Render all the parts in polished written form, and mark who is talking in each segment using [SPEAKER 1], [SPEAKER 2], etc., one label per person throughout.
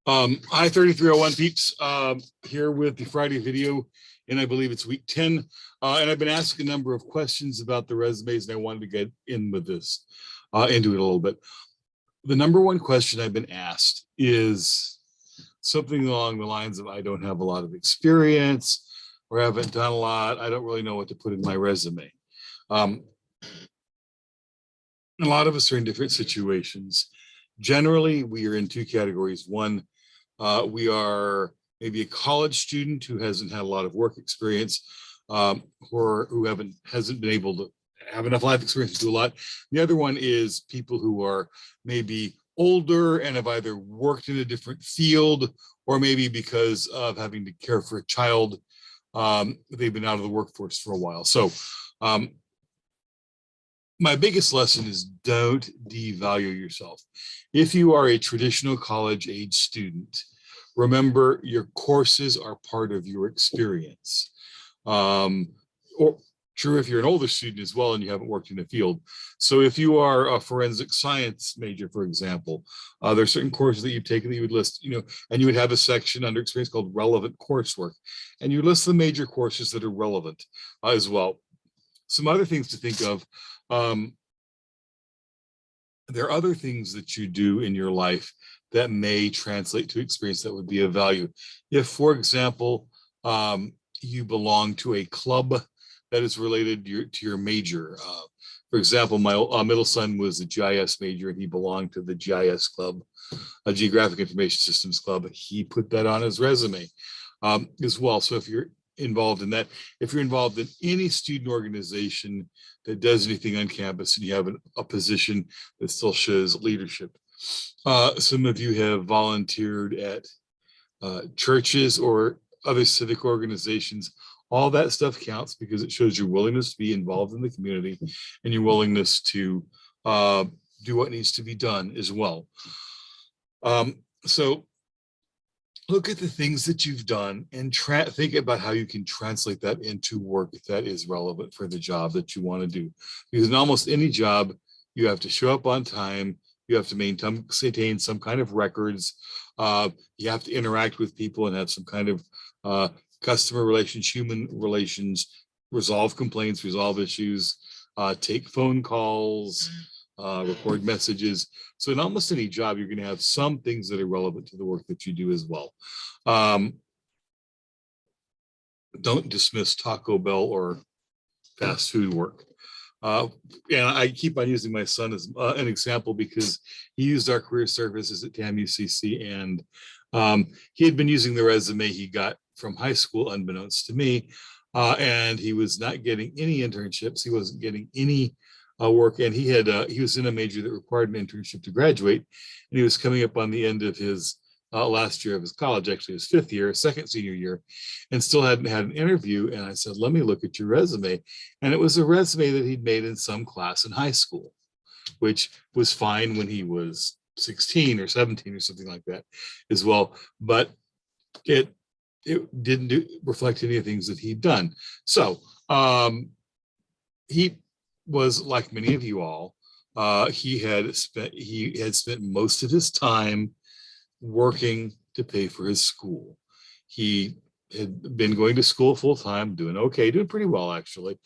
[SPEAKER 1] Hi, 3301 peeps. Here with the Friday video, and I believe it's week 10. And I've been asked a number of questions about the resumes, and I wanted to get in with this, into it a little bit. The number one question I've been asked is something along the lines of, I don't have a lot of experience or haven't done a lot. I don't really know what to put in my resume. A lot of us are in different situations. Generally, we are in two categories. One, we are maybe a college student who hasn't had a lot of work experience, or who hasn't been able to have enough life experience to do a lot. The other one is people who are maybe older and have either worked in a different field, or maybe because of having to care for a child, they've been out of the workforce for a while. So my biggest lesson is don't devalue yourself. If you are a traditional college age student, remember your courses are part of your experience. Or true if you're an older student as well and you haven't worked in the field. So if you are a forensic science major, for example, there are certain courses that you've taken that you would list, and you would have a section under experience called relevant coursework. And you list the major courses that are relevant as well. Some other things to think of. There are other things that you do in your life that may translate to experience that would be of value. If, for example, you belong to a club that is related to your major. For example, my middle son was a GIS major and he belonged to the GIS club, a Geographic Information Systems club. He put that on his resume as well. So if you're involved in that, if you're involved in any student organization that does anything on campus and you have a position that still shows leadership. Some of you have volunteered at churches or other civic organizations. All that stuff counts because it shows your willingness to be involved in the community and your willingness to do what needs to be done as well. So look at the things that you've done and think about how you can translate that into work that is relevant for the job that you want to do. Because in almost any job, you have to show up on time, you have to maintain some kind of records, you have to interact with people and have some kind of customer relations, human relations, resolve complaints, resolve issues, take phone calls, record messages. So in almost any job, you're going to have some things that are relevant to the work that you do as well. Don't dismiss Taco Bell or fast food work. And I keep on using my son as an example because he used our career services at TAM-UCC, and he had been using the resume he got from high school unbeknownst to me, and he was not getting any internships. He wasn't getting any work, and he was in a major that required an internship to graduate, and he was coming up on the end of his last year of his college, actually his fifth year, second senior year, and still hadn't had an interview. And I said, let me look at your resume. And it was a resume that he'd made in some class in high school, which was fine when he was 16 or 17 or something like that as well. But it didn't reflect any of the things that he'd done. So he was like many of you all. He had spent most of his time working to pay for his school. He had been going to school full time, doing pretty well actually.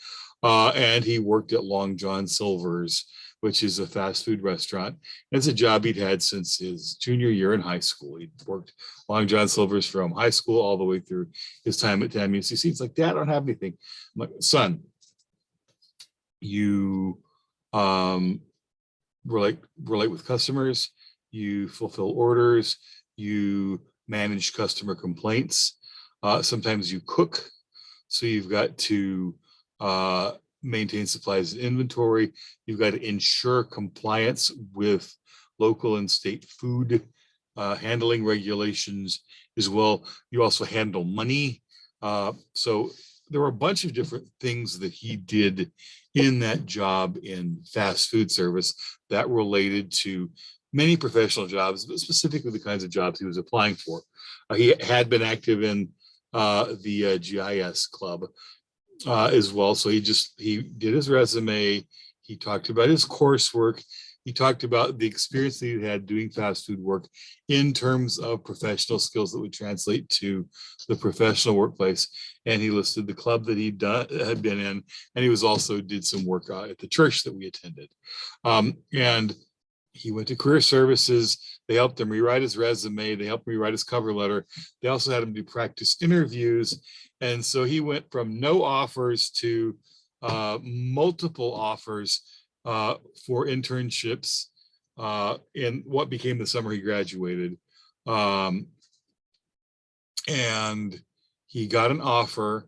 [SPEAKER 1] And he worked at Long John Silver's, which is a fast food restaurant. It's a job he'd had since his junior year in high school. He'd worked Long John Silver's from high school all the way through his time at TAM-UCC. It's like, Dad, I don't have anything. I'm like, son, you relate with customers, you fulfill orders, you manage customer complaints. Sometimes you cook, so you've got to maintain supplies and inventory. You've got to ensure compliance with local and state food handling regulations as well. You also handle money. So there were a bunch of different things that he did in that job in fast food service that related to many professional jobs, but specifically the kinds of jobs he was applying for. He had been active in the GIS club as well. So he did his resume. He talked about his coursework. he talked about the experience that he had doing fast food work in terms of professional skills that would translate to the professional workplace. And he listed the club that had been in, and he was also did some work at the church that we attended. And he went to career services. They helped him rewrite his resume. They helped him rewrite his cover letter. They also had him do practice interviews. And so he went from no offers to multiple offers for internships in what became the summer he graduated. And he got an offer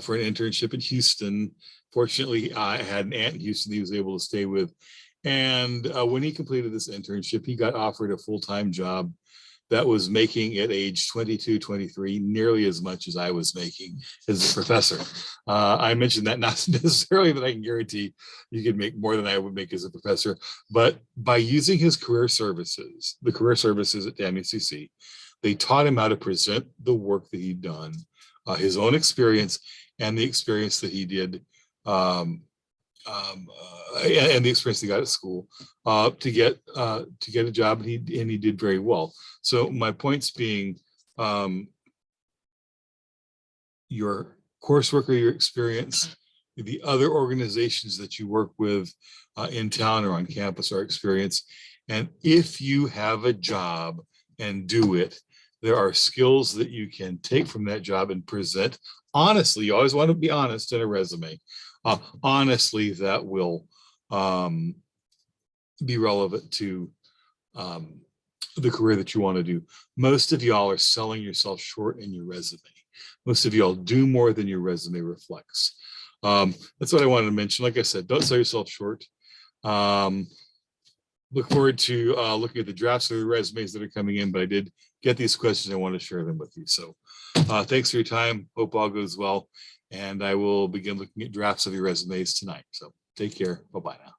[SPEAKER 1] for an internship in Houston. Fortunately, I had an aunt in Houston he was able to stay with. And when he completed this internship, he got offered a full-time job that was making at age 22, 23, nearly as much as I was making as a professor. I mentioned that not necessarily that I can guarantee you could make more than I would make as a professor, but by using his career services, the career services at TAMUCC, they taught him how to present the work that he'd done, his own experience and the experience that he did and the experience he got at school to get a job, and he did very well. So my points being, your coursework or your experience, the other organizations that you work with in town or on campus are experience, and if you have a job and do it, there are skills that you can take from that job and present honestly. You always want to be honest in a resume. Honestly, that will be relevant to the career that you want to do. Most of y'all are selling yourself short in your resume. Most of y'all do more than your resume reflects. That's what I wanted to mention. Like I said, don't sell yourself short. Look forward to looking at the drafts of the resumes that are coming in, but I did get these questions. I want to share them with you. So thanks for your time. Hope all goes well. And I will begin looking at drafts of your resumes tonight. So take care. Bye-bye now.